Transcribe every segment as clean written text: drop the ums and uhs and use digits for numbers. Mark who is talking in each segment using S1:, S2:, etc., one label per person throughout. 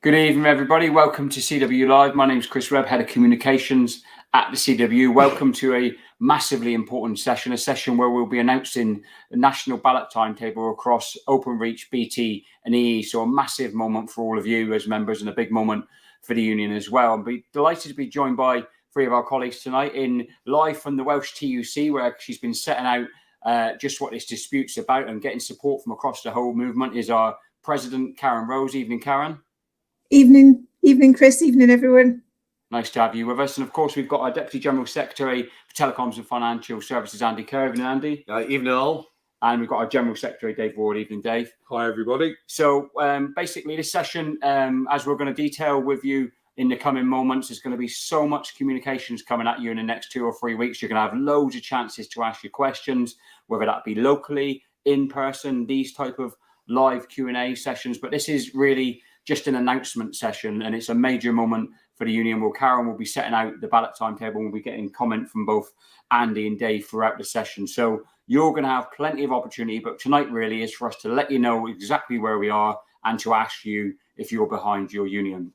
S1: Good evening, everybody. Welcome to CW Live. My name is Chris Webb, Head of Communications at the CW. Welcome to a massively important session, a session where we'll be announcing the national ballot timetable across Openreach, BT and EE. So a massive moment for all of you as members and a big moment for the union as well. I'll be delighted to be joined by three of our colleagues tonight in live from the Welsh TUC, where she's been setting out just what this dispute's about and getting support from across the whole movement is our President, Karen Rose. Evening, Karen.
S2: Evening, Chris. Evening, everyone.
S1: Nice to have you with us. And of course, we've got our Deputy General Secretary for Telecoms and Financial Services, Andy Kerr. Evening, Andy.
S3: Evening, all.
S1: And we've got our General Secretary, Dave Ward. Evening, Dave.
S3: Hi, everybody.
S1: So basically, this session, as we're going to detail with you in the coming moments, there's going to be so much communications coming at you in the next 2 or 3 weeks. You're going to have loads of chances to ask your questions, whether that be locally, in person, these type of live Q&A sessions. But this is really just an announcement session, and it's a major moment for the union. Well, Karen will be setting out the ballot timetable, and we'll be getting comment from both Andy and Dave throughout the session. So you're going to have plenty of opportunity, but tonight really is for us to let you know exactly where we are and to ask you if you're behind your union.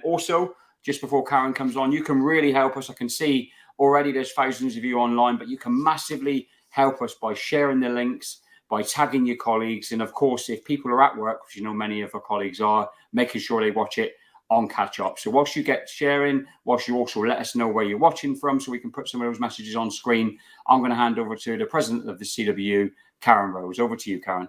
S1: Also, just before Karen comes on, you can really help us. I can see already there's thousands of you online, but you can massively help us by sharing the links, by tagging your colleagues. And of course, if people are at work, which you know many of our colleagues are, making sure they watch it on catch up. So whilst you get sharing, whilst you also let us know where you're watching from so we can put some of those messages on screen, I'm going to hand over to the President of the CWU, Karen Rose. Over to you, Karen.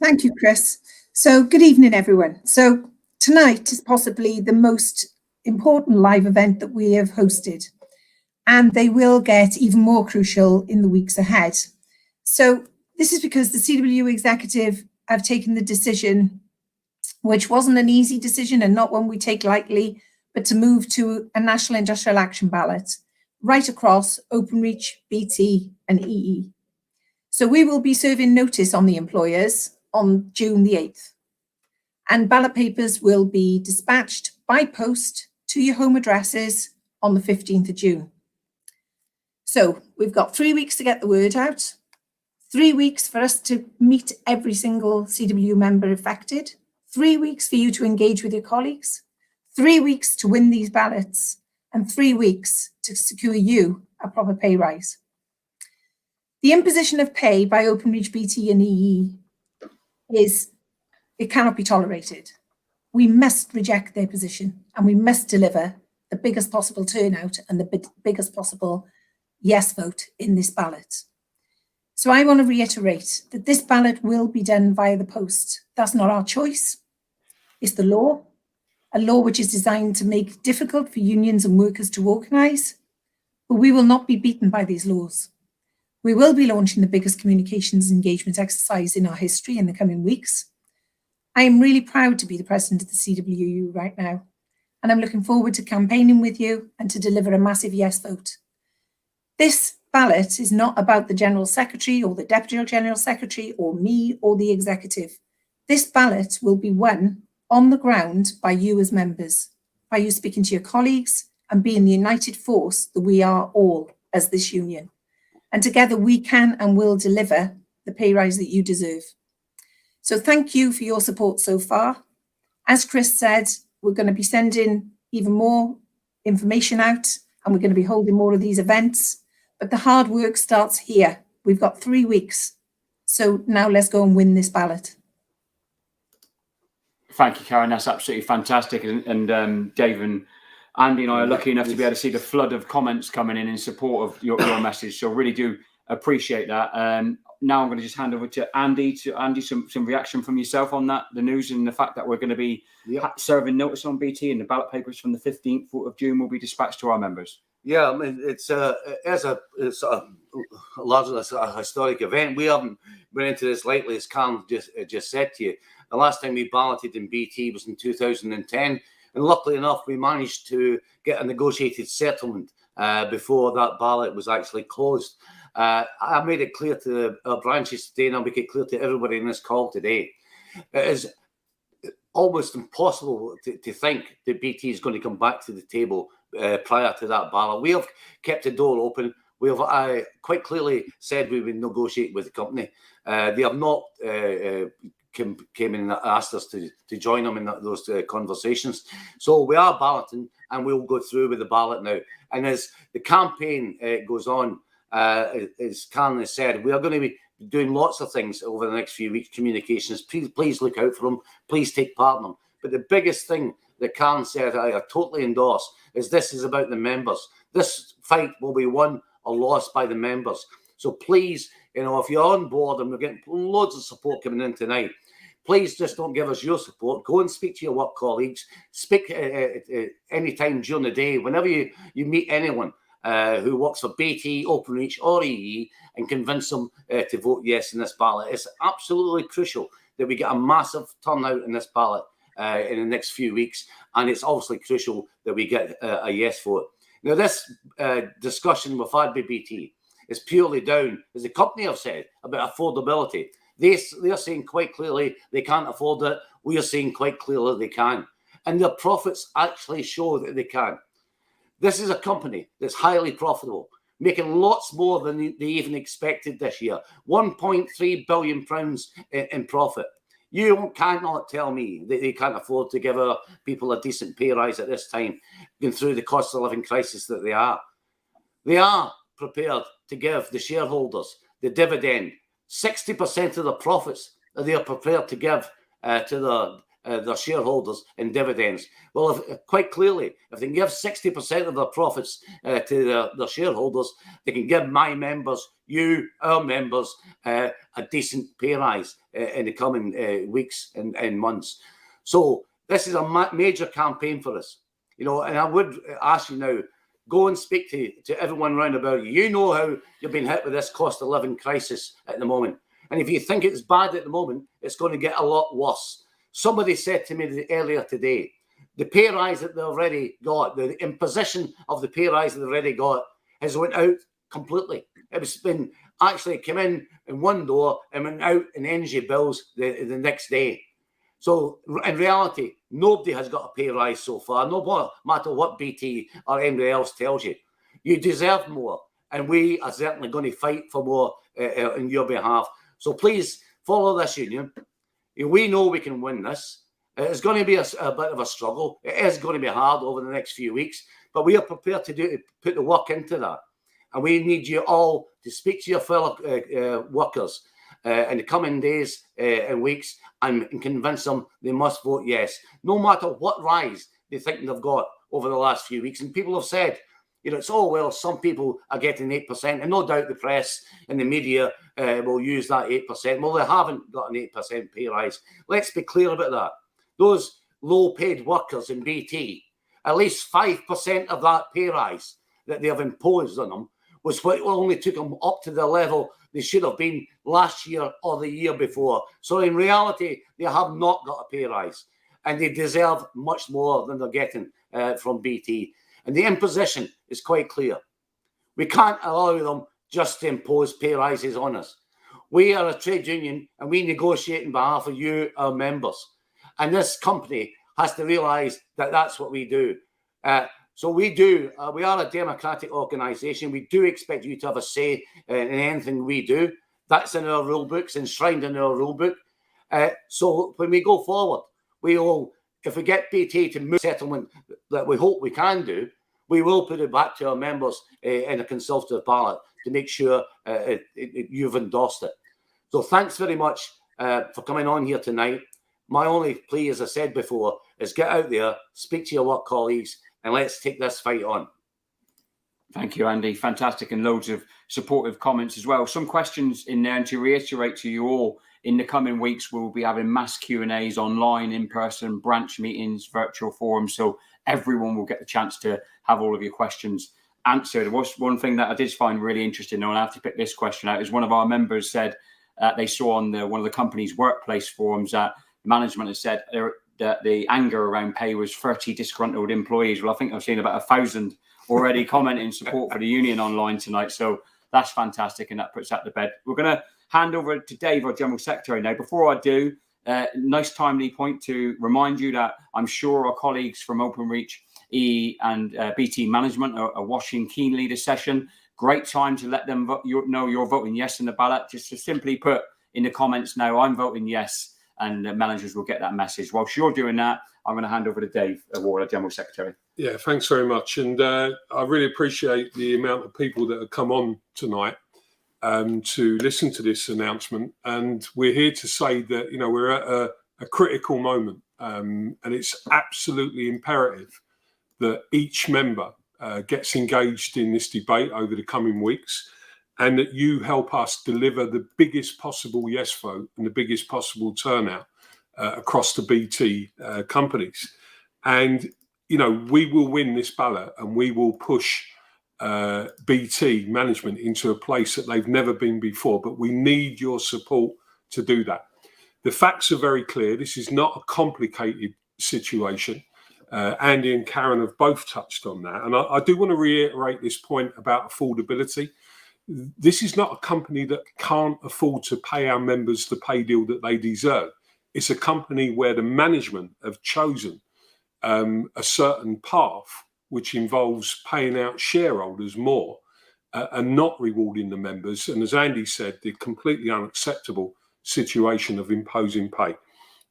S2: Thank you, Chris. So good evening, everyone. So tonight is possibly the most important live event that we have hosted, and they will get even more crucial in the weeks ahead. So this is because the CWU executive have taken the decision, which wasn't an easy decision and not one we take lightly, but to move to a national industrial action ballot right across Openreach, BT and EE. So we will be serving notice on the employers on June the 8th. And ballot papers will be dispatched by post to your home addresses on the 15th of June. So we've got 3 weeks to get the word out, 3 weeks for us to meet every single CWU member affected, 3 weeks for you to engage with your colleagues, 3 weeks to win these ballots, and 3 weeks to secure you a proper pay rise. The imposition of pay by Openreach, BT and EE it cannot be tolerated. We must reject their position and we must deliver the biggest possible turnout and the biggest possible yes vote in this ballot. So I want to reiterate that this ballot will be done via the post. That's not our choice. It's the law, a law which is designed to make it difficult for unions and workers to organise, but we will not be beaten by these laws. We will be launching the biggest communications engagement exercise in our history in the coming weeks. I am really proud to be the president of the CWU right now, and I'm looking forward to campaigning with you and to deliver a massive yes vote. This ballot is not about the General Secretary or the Deputy General Secretary or me or the executive. This ballot will be won on the ground by you as members, by you speaking to your colleagues and being the united force that we are all as this union. And together we can and will deliver the pay rise that you deserve. So thank you for your support so far. As Chris said, we're going to be sending even more information out and we're going to be holding more of these events. But the hard work starts here. We've got 3 weeks. So now let's go and win this ballot.
S1: Thank you, Karen. That's absolutely fantastic. And Dave and Andy and I are lucky enough to be able to see the flood of comments coming in support of your message. So really do appreciate that. Now I'm going to just hand over to Andy. Some reaction from yourself on that, the news and the fact that we're going to be serving notice on BT and the ballot papers from the 15th of June will be dispatched to our members.
S3: Yeah, I mean, it's a largely a historic event. We haven't been into this lightly, as Karen just said to you. The last time we balloted in BT was in 2010, and luckily enough, we managed to get a negotiated settlement before that ballot was actually closed. I made it clear to our branches today, and I'll make it clear to everybody in this call today. It is almost impossible to think that BT is going to come back to the table prior to that ballot. We have kept the door open. We have quite clearly said we would negotiate with the company. They have not came in and asked us to join them in those conversations. So we are balloting, and we'll go through with the ballot now. And as the campaign goes on, as Karen has said, we are going to be doing lots of things over the next few weeks, communications. Please look out for them. Please take part in them. But the biggest thing that Karen said, I totally endorse, is this is about the members. This fight will be won or lost by the members. So please, if you're on board, and we're getting loads of support coming in tonight, please just don't give us your support. Go and speak to your work colleagues. Speak any time during the day, whenever you meet anyone who works for BT, Openreach or EE, and convince them to vote yes in this ballot. It's absolutely crucial that we get a massive turnout in this ballot in the next few weeks, and it's obviously crucial that we get a yes vote. Now, this discussion we've had by BT is purely down, as the company have said, about affordability. They're saying quite clearly they can't afford it. We are saying quite clearly they can. And their profits actually show that they can. This is a company that's highly profitable, making lots more than they even expected this year. £1.3 billion in profit. You cannot tell me that they can't afford to give our people a decent pay rise at this time, going through the cost of living crisis that they are. They are prepared to give the shareholders the dividend. 60% of the profits that they are prepared to give to their shareholders in dividends. Well, quite clearly, if they can give 60% of their profits to their shareholders, they can give my members, our members, a decent pay rise in the coming weeks and months. So this is a major campaign for us, and I would ask you now, go and speak to everyone round about you. You know how you've been hit with this cost of living crisis at the moment. And if you think it's bad at the moment, it's going to get a lot worse. Somebody said to me earlier today, the pay rise that they've already got, the imposition of the pay rise that they've already got has went out completely. It's been actually come in one door and went out in energy bills the next day. So in reality, nobody has got a pay rise so far, no matter what BT or anybody else tells you. You deserve more, and we are certainly going to fight for more on your behalf. So please follow this union. We know we can win this. It's going to be a bit of a struggle. It is going to be hard over the next few weeks, but we are prepared to put the work into that. And we need you all to speak to your fellow workers in the coming days and weeks and convince them they must vote yes, no matter what rise they think they've got over the last few weeks. And people have said, it's well, some people are getting 8%, and no doubt the press and the media will use that 8%. Well, they haven't got an 8% pay rise. Let's be clear about that. Those low-paid workers in BT, at least 5% of that pay rise that they have imposed on them was what only took them up to the level they should have been last year or the year before. So in reality, they have not got a pay rise, and they deserve much more than they're getting from BT. And the imposition is quite clear. We can't allow them just to impose pay rises on us. We are a trade union, and we negotiate on behalf of you, our members. And this company has to realise that that's what we do. So we are a democratic organisation. We do expect you to have a say in anything we do. That's in our rule books, enshrined in our rule book. So when we go forward, if we get BT to move settlement that we hope we can do, we will put it back to our members in a consultative ballot to make sure you've endorsed it. So thanks very much for coming on here tonight. My only plea, as I said before, is get out there, speak to your work colleagues, and let's take this fight on.
S1: Thank you, Andy. Fantastic, and loads of supportive comments as well. Some questions in there, and to reiterate to you all, in the coming weeks, we'll be having mass Q&As online, in person, branch meetings, virtual forums, so everyone will get the chance to have all of your questions answered. One thing that I did find really interesting, and I have to pick this question out, is one of our members said they saw on one of the company's workplace forums that management has said that the anger around pay was 30 disgruntled employees. Well, I think I've seen about 1,000 already commenting support for the union online tonight. So that's fantastic, and that puts that to bed. We're going to hand over to Dave, our General Secretary, now. Before I do, nice timely point to remind you that I'm sure our colleagues from Openreach, E and BT Management are watching keenly this session. Great time to let them know you're voting yes in the ballot. Just to simply put in the comments now, I'm voting yes. and the managers will get that message. Whilst you're doing that, I'm going to hand over to Dave Ward, General Secretary.
S4: Yeah, thanks very much. And I really appreciate the amount of people that have come on tonight to listen to this announcement. And we're here to say that, you know, we're at a critical moment, and it's absolutely imperative that each member gets engaged in this debate over the coming weeks, and that you help us deliver the biggest possible yes vote and the biggest possible turnout across the BT companies. And, you know, we will win this ballot, and we will push BT management into a place that they've never been before. But we need your support to do that. The facts are very clear. This is not a complicated situation. Andy and Karen have both touched on that. And I do want to reiterate this point about affordability. This is not a company that can't afford to pay our members the pay deal that they deserve. It's a company where the management have chosen a certain path, which involves paying out shareholders more and not rewarding the members. And as Andy said, the completely unacceptable situation of imposing pay.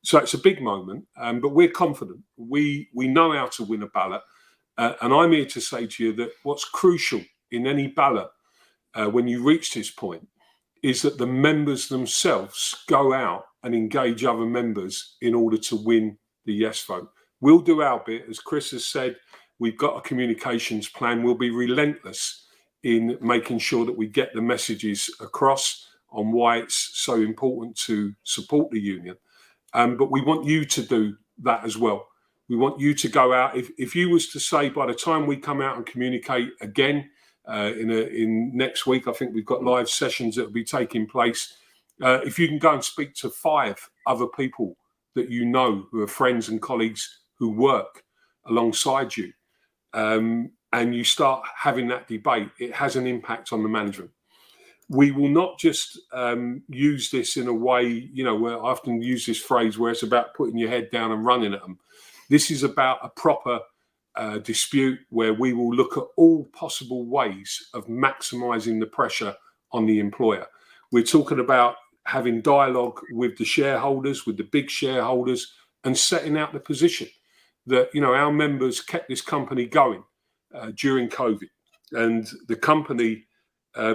S4: So it's a big moment, but we're confident. We know how to win a ballot. And I'm here to say to you that what's crucial in any ballot when you reach this point is that the members themselves go out and engage other members in order to win the yes vote. We'll do our bit. As Chris has said, we've got a communications plan. We'll be relentless in making sure that we get the messages across on why it's so important to support the union. But we want you to do that as well. We want you to go out. If you was to say, by the time we come out and communicate again in next week, I think we've got live sessions that will be taking place. If you can go and speak to 5 other people that you know who are friends and colleagues who work alongside you, and you start having that debate, it has an impact on the management. We will not just use this in a way, you know, where I often use this phrase where it's about putting your head down and running at them. This is about a proper dispute where we will look at all possible ways of maximising the pressure on the employer. We're talking about having dialogue with the shareholders, with the big shareholders, and setting out the position that, you know, our members kept this company going during COVID, and the company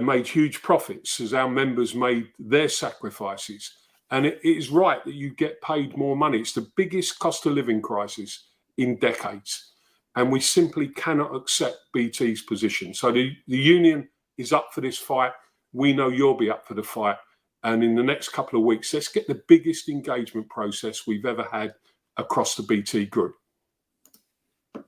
S4: made huge profits as our members made their sacrifices. And it is right that you get paid more money. It's the biggest cost of living crisis in decades. And we simply cannot accept BT's position. So the union is up for this fight. We know you'll be up for the fight. And in the next couple of weeks, let's get the biggest engagement process we've ever had across the BT group.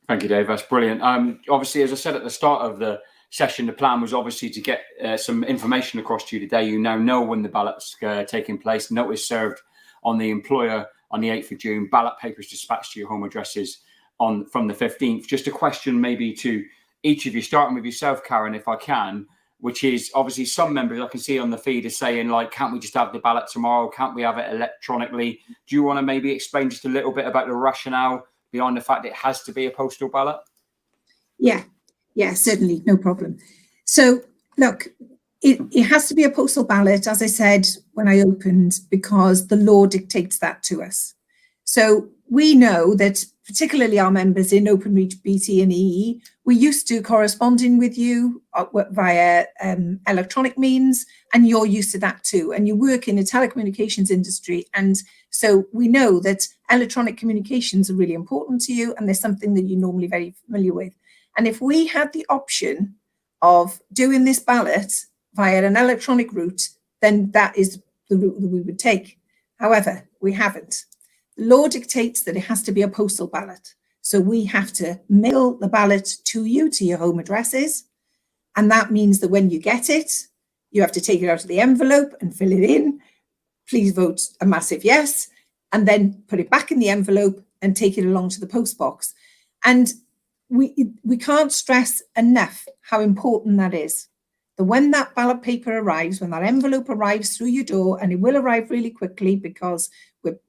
S1: Thank you, Dave. That's brilliant. Obviously, as I said at the start of the session, the plan was obviously to get some information across to you today. You now know when the ballot's taking place. Notice served on the employer on the 8th of June. Ballot papers dispatched to your home addresses from the 15th. Just a question maybe to each of you, starting with yourself, Karen, if I can, which is obviously some members I can see on the feed are saying, like, can't we just have the ballot tomorrow? Can't we have it electronically? Do you want to maybe explain just a little bit about the rationale behind the fact it has to be a postal ballot?
S2: Yeah, certainly, no problem. So, look, it has to be a postal ballot, as I said when I opened, because the law dictates that to us. So we know that particularly our members in Openreach, BT and EE, we're used to corresponding with you via electronic means, and you're used to that too. And you work in the telecommunications industry. And so we know that electronic communications are really important to you, and there's something that you're normally very familiar with. And if we had the option of doing this ballot via an electronic route, then that is the route that we would take. However, we haven't. The law dictates that it has to be a postal ballot. So we have to mail the ballot to you, to your home addresses. And that means that when you get it, you have to take it out of the envelope and fill it in. Please vote a massive yes, and then put it back in the envelope and take it along to the post box. And we can't stress enough how important that is. That when that ballot paper arrives, when that envelope arrives through your door, and it will arrive really quickly because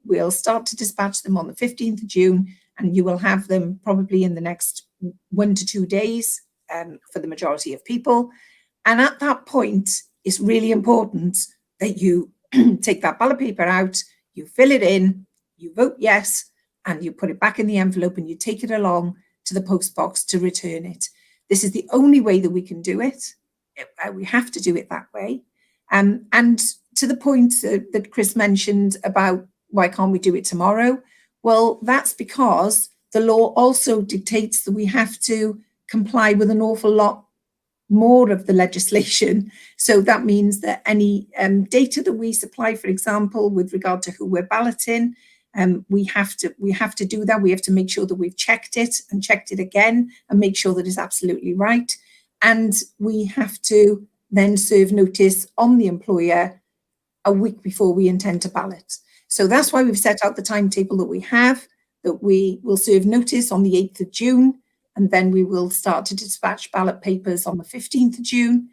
S2: we'll start to dispatch them on the 15th of June, and you will have them probably in the next 1 to 2 days for the majority of people. And at that point, it's really important that you take that ballot paper out, You fill it in, you vote yes, and you put it back in the envelope and you take it along to the post box to return it. This is the only way that we can do it. We have to do it that way. And to the point that Chris mentioned about why can't we do it tomorrow? Well, that's because the law also dictates that we have to comply with an awful lot more of the legislation. So that means that any data that we supply, for example, with regard to who we're balloting, we have to do that. We have to make sure that we've checked it and checked it again and make sure that it's absolutely right. And we have to then serve notice on the employer a week before we intend to ballot. So that's why we've set out the timetable that we have, that we will serve notice on the 8th of June, and then we will start to dispatch ballot papers on the 15th of June.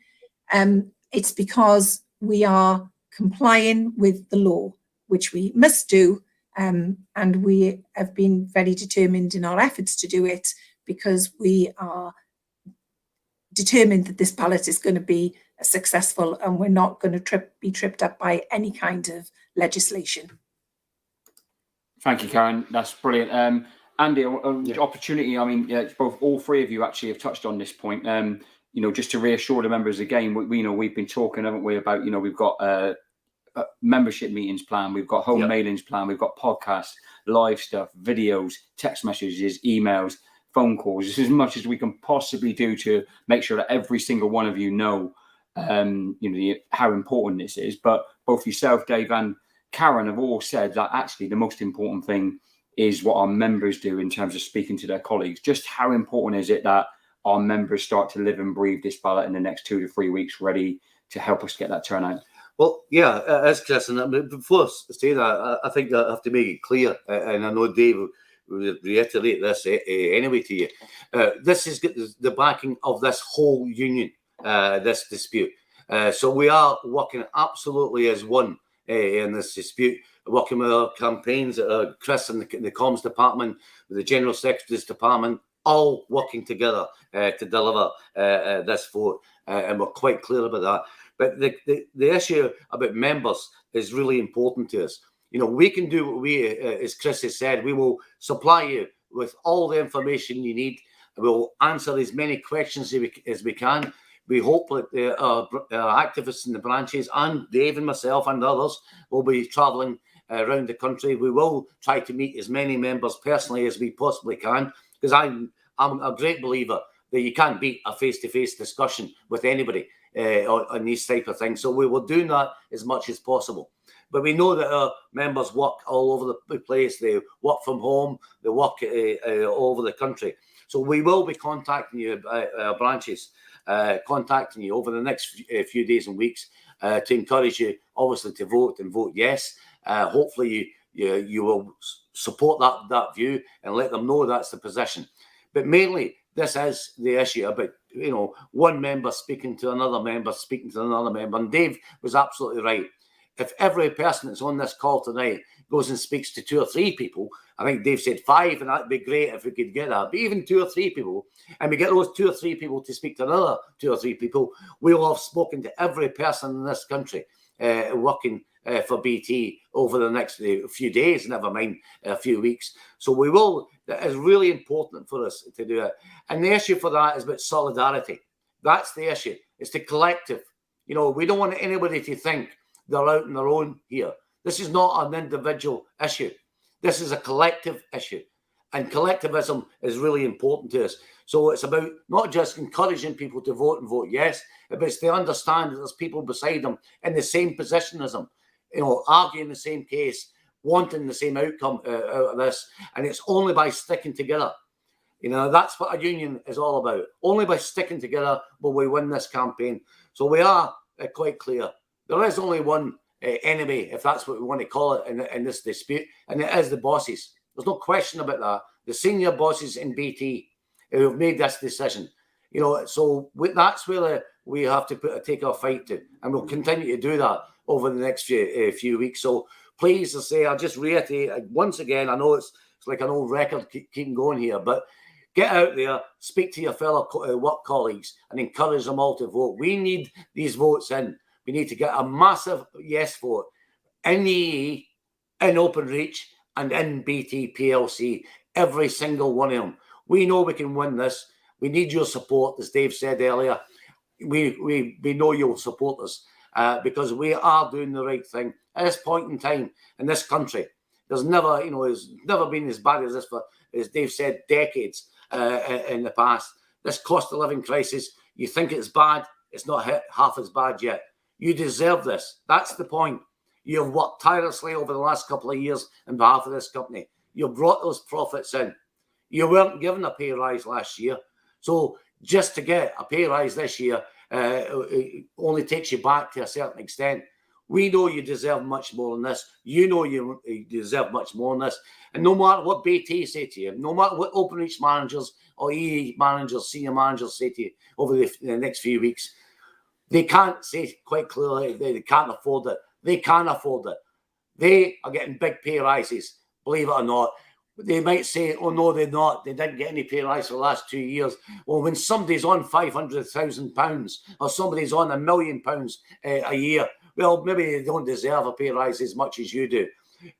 S2: It's because we are complying with the law, which we must do, and we have been very determined in our efforts to do it, because we are determined that this ballot is going to be successful and we're not going to be tripped up by any kind of legislation.
S1: Thank you, Karen. That's brilliant. Andy, opportunity. I mean, all three of you actually have touched on this point. Just to reassure the members again, we've been talking, haven't we, about, we've got membership meetings planned, we've got home mailings planned, we've got podcasts, live stuff, videos, text messages, emails, phone calls. This is as much as we can possibly do to make sure that every single one of you know, how important this is. But both yourself, Dave, and Karen have all said that actually the most important thing is what our members do in terms of speaking to their colleagues. Just how important is it that our members start to live and breathe this ballot in the next 2 to 3 weeks, ready to help us get that turnout?
S3: Well, yeah, as Chris, and before I say that, I think I have to make it clear, and I know Dave will reiterate this anyway to you. This is the backing of this whole union, this dispute. So we are working absolutely as one in this dispute, working with our campaigns, Chris and the comms department, with the General Secretary's department, all working together to deliver this vote. And we're quite clear about that. But the issue about members is really important to us. We can do what we, as Chris has said, we will supply you with all the information you need. We'll answer as many questions as we can. We hope that our activists in the branches, and Dave and myself and others, will be travelling around the country. We will try to meet as many members personally as we possibly can, because I'm a great believer that you can't beat a face-to-face discussion with anybody on these type of things. So we will do that as much as possible. But we know that our members work all over the place. They work from home. They work all over the country. So we will be contacting you, branches, contacting you over the next few days and weeks to encourage you, obviously, to vote and vote yes. Hopefully, you will support that view and let them know that's the position. But mainly, this is the issue about one member speaking to another member, speaking to another member. And Dave was absolutely right. If every person that's on this call tonight goes and speaks to 2 or 3 people, I think Dave said 5, and that'd be great if we could get that. But even 2 or 3 people, and we get those 2 or 3 people to speak to another 2 or 3 people, we'll have spoken to every person in this country working for BT over the next few days, never mind a few weeks. So we will. That is really important for us to do it. And the issue for that is about solidarity. That's the issue. It's the collective. We don't want anybody to think they're out on their own here. This is not an individual issue. This is a collective issue. And collectivism is really important to us. So it's about not just encouraging people to vote and vote yes, but it's to understand that there's people beside them in the same position as them, arguing the same case, wanting the same outcome out of this. And it's only by sticking together. That's what a union is all about. Only by sticking together will we win this campaign. So we are quite clear. There is only one enemy, if that's what we want to call it, in this dispute, and it is the bosses. There's no question about that. The senior bosses in BT who have made this decision. So that's where we have to take our fight to, and we'll continue to do that over the next few weeks. So please, I'll just reiterate once again. I know it's like an old record keeping going here, but get out there, speak to your fellow work colleagues, and encourage them all to vote. We need these votes in. We need to get a massive yes vote in the EE in Openreach and in BT PLC, every single one of them. We know we can win this. We need your support, as Dave said earlier. We know you'll support us because we are doing the right thing at this point in time in this country. There's never, it's never been as bad as this for, as Dave said, decades in the past. This cost of living crisis, you think it's bad, it's not half as bad yet. You deserve this. That's the point. You have worked tirelessly over the last couple of years on behalf of this company. You brought those profits in. You weren't given a pay rise last year. So just to get a pay rise this year it only takes you back to a certain extent. We know you deserve much more than this. You know you deserve much more than this. And no matter what BT say to you, no matter what Openreach managers or EE managers, senior managers say to you over the next few weeks, they can't say quite clearly they can't afford it. They can afford it. They are getting big pay rises, believe it or not. They might say, oh, no, they're not. They didn't get any pay rise for the last 2 years. Well, when somebody's on £500,000 or somebody's on £1 million a year, well, maybe they don't deserve a pay rise as much as you do.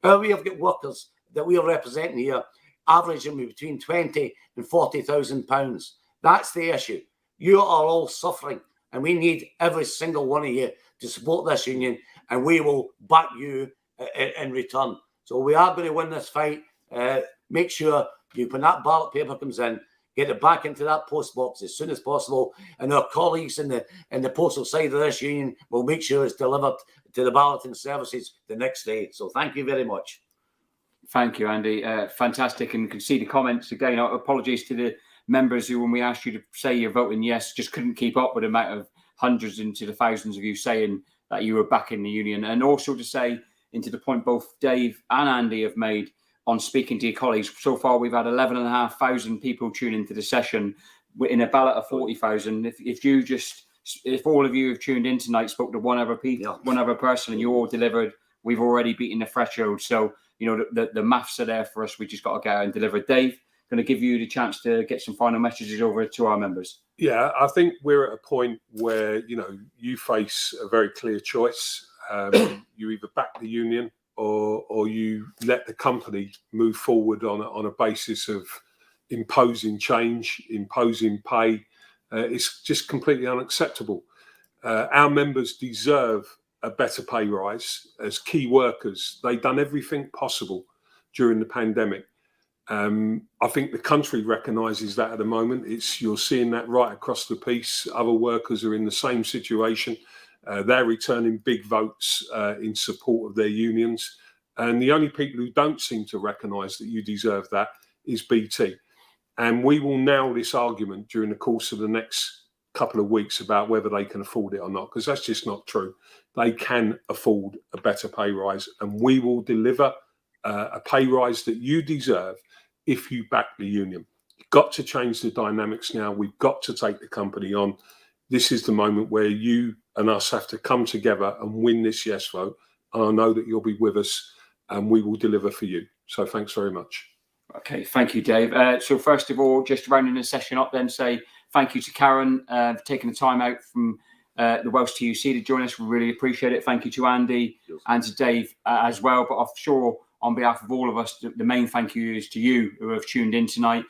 S3: We have got workers that we are representing here averaging between £20,000 and £40,000. That's the issue. You are all suffering, and we need every single one of you to support this union, and we will back you in return. So we are going to win this fight. Make sure when that ballot paper comes in, get it back into that post box as soon as possible, and our colleagues in the postal side of this union will make sure it's delivered to the balloting services the next day. So thank you very much.
S1: Thank you, Andy. Fantastic, and can see the comments again. Apologies to the members who, when we asked you to say you're voting yes, just couldn't keep up with the amount of hundreds into the thousands of you saying that you were back in the union, and also to say into the point both Dave and Andy have made on speaking to your colleagues. So far, we've had 11,500 people tune into the session in a ballot of 40,000. If all of you have tuned in tonight, spoke to one other person, and you all delivered, we've already beaten the threshold. So, the maths are there for us. We just got to get out and deliver. Dave, going to give you the chance to get some final messages over to our members.
S4: Yeah, I think we're at a point where, you face a very clear choice. You either back the union or you let the company move forward on a basis of imposing change, imposing pay. It's just completely unacceptable. Our members deserve a better pay rise. As key workers, they've done everything possible during the pandemic. I think the country recognises that at the moment. You're seeing that right across the piece. Other workers are in the same situation. They're returning big votes in support of their unions. And the only people who don't seem to recognise that you deserve that is BT. And we will nail this argument during the course of the next couple of weeks about whether they can afford it or not, because that's just not true. They can afford a better pay rise, and we will deliver a pay rise that you deserve if you back the union. You've got to change the dynamics now. We've got to take the company on. This is the moment where you and us have to come together and win this yes vote. And I know that you'll be with us, and we will deliver for you. So thanks very much.
S1: Okay, thank you, Dave. So first of all, just rounding the session up, then say thank you to Karen for taking the time out from the Welsh TUC to join us. We really appreciate it. Thank you to Andy and to Dave as well. But I'm sure on behalf of all of us, the main thank you is to you who have tuned in tonight.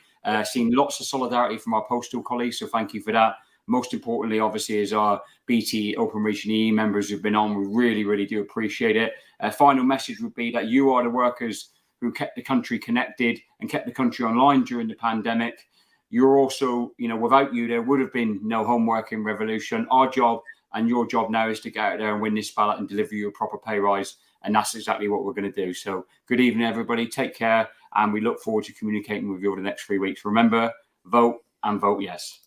S1: Seen lots of solidarity from our postal colleagues, so thank you for that. Most importantly, obviously, is our BT, Openreach and EE members who've been on. We really, really do appreciate it. Final message would be that you are the workers who kept the country connected and kept the country online during the pandemic. You're also, without you, there would have been no home working revolution. Our job and your job now is to get out there and win this ballot and deliver you a proper pay rise. And that's exactly what we're going to do. So good evening, everybody. Take care. And we look forward to communicating with you over the next 3 weeks. Remember, vote and vote yes.